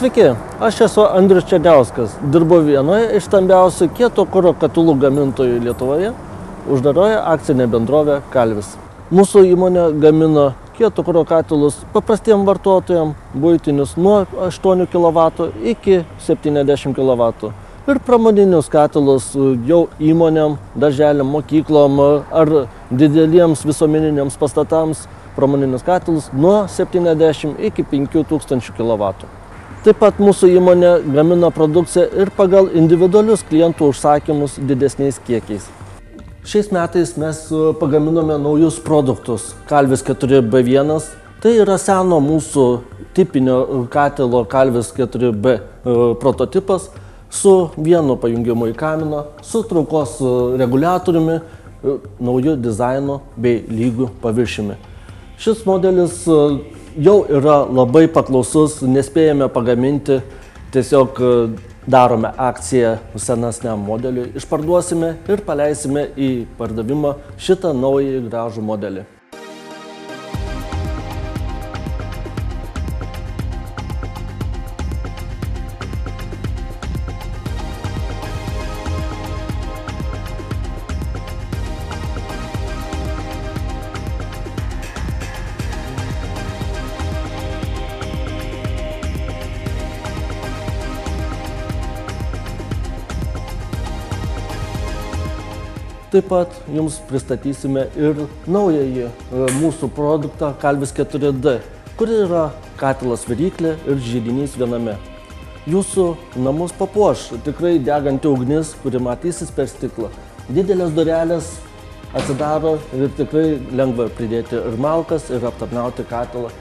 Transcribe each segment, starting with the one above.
Sveiki, aš esu Andrius Černiauskas, dirbu vienoje iš stambiausių kieto kuro katilų gamintojų Lietuvoje, uždaroje akcinė bendrovė Kalvis. Mūsų įmonė gamina kieto kuro katilus paprastiem vartotojams, buitinius nuo 8 kW iki 70 kW. Ir pramoninius katilus jau įmonėm, darželiam, mokyklom ar dideliems visuomeniniams pastatams pramoninius katilus nuo 70 iki 5000 kW. Taip pat mūsų įmonė gamina produkciją ir pagal individualius klientų užsakymus didesniais kiekiais. Šiais metais mes pagaminome naujus produktus. Kalvis 4B1, tai yra seno mūsų tipinio katilo Kalvis 4B prototipas su vienu pajungimu į kaminą, su traukos reguliatoriumi, nauju dizainu bei lygiu paviršiumi. Šis modelis jau yra labai paklausus, nespėjame pagaminti, tiesiog darome akciją senesniam modeliui, išparduosime ir paleisime į pardavimą šitą naują gražų modelį. Taip pat jums pristatysime ir naująjį mūsų produktą Kalvis 4D, kuri yra katilas viryklė ir židinys viename. Jūsų namus papuoš tikrai deganti ugnis, kuri matysis per stiklą. Didelės durelės atsidaro ir tikrai lengva pridėti ir malkas ir aptarnauti katilą.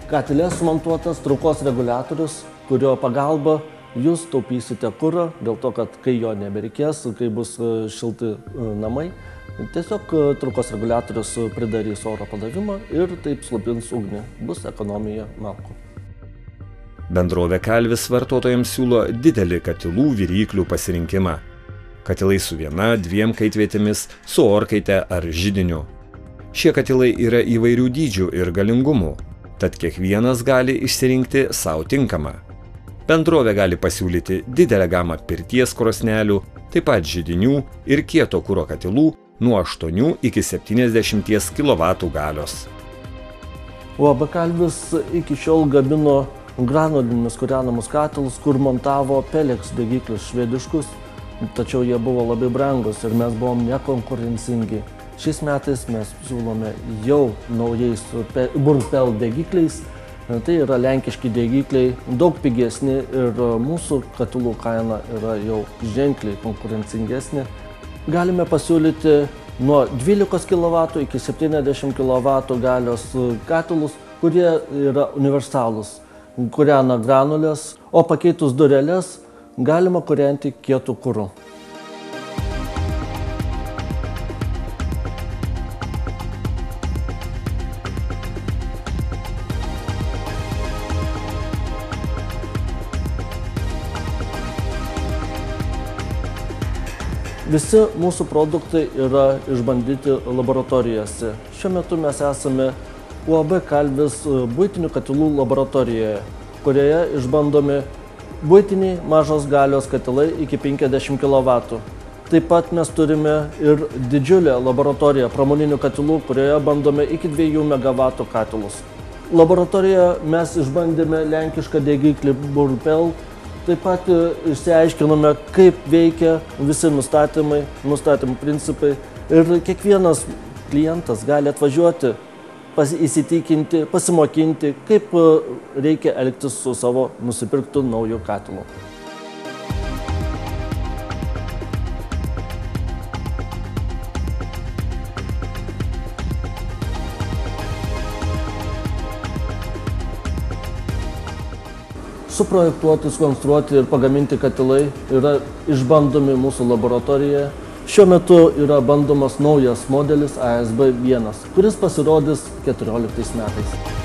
Katile sumontuotas traukos reguliatorius, kurio pagalba jūs taupysite kurą, dėl to, kad kai jo nebereikės, kai bus šilti namai, tiesiog traukos reguliatorius pridarys oro padavimą ir taip slopins ugnį. Bus ekonomija malkų. Bendrovė Kalvis vartotojams siūlo didelį katilų viryklių pasirinkimą. Katilai su viena, 2 kaitvietėmis, su orkaite ar židiniu. Šie katilai yra įvairių dydžių ir galingumų, tad kiekvienas gali išsirinkti savo tinkamą. Bendrovė gali pasiūlyti didelę gamą pirties krosnelių, taip pat židinių ir kieto kuro katilų nuo 8 iki 70 kW galios. UAB Kalvis iki šiol gamino granulinius kūrenamus katilus, kur montavo Pelex degiklius švediškus, tačiau jie buvo labai brangus ir mes buvom nekonkurencingi. Šiais metais mes siūlome jau naujais Burnpel degikliais. Tai yra lenkiški degikliai, daug pigesni ir mūsų katilų kaina yra jau ženkliai konkurencingesnė. Galime pasiūlyti nuo 12 kW iki 70 kW galios katilus, kurie yra universalūs. Kūrena granulės, o pakeitus dureles galima kūrenti kietu kuru. Visi mūsų produktai yra išbandyti laboratorijose. Šiuo metu mes esame UAB Kalvis buitinių katilų laboratorijoje, kurioje išbandomi buitiniai mažos galios katilai iki 50 kW. Taip pat mes turime ir didžiulę laboratoriją pramoninių katilų, kurioje bandome iki 2 MW katilus. Laboratorijoje mes išbandėme lenkišką degiklį Burnpel. Taip pat išsiaiškinome, kaip veikia visi nustatymų principai ir kiekvienas klientas gali atvažiuoti, įsitikinti, pasimokinti, kaip reikia elgtis su savo nusipirktu nauju katilu. Suprojektuoti, sukonstruoti ir pagaminti katilai yra išbandomi mūsų laboratorijoje. Šiuo metu yra bandomas naujas modelis ASB1, kuris pasirodys 2014 metais.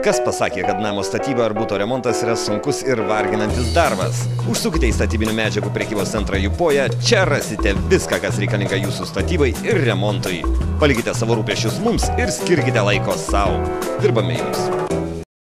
Kas pasakė, kad namo statyba ar buto remontas yra sunkus ir varginantis darbas? Užsukite į statybinių medžiagų prekybos centrą Jupoja, čia rasite viską, kas reikalinga jūsų statybai ir remontui. Palikite savo rūpesčius mums ir skirkite laiko sau. Dirbame jums.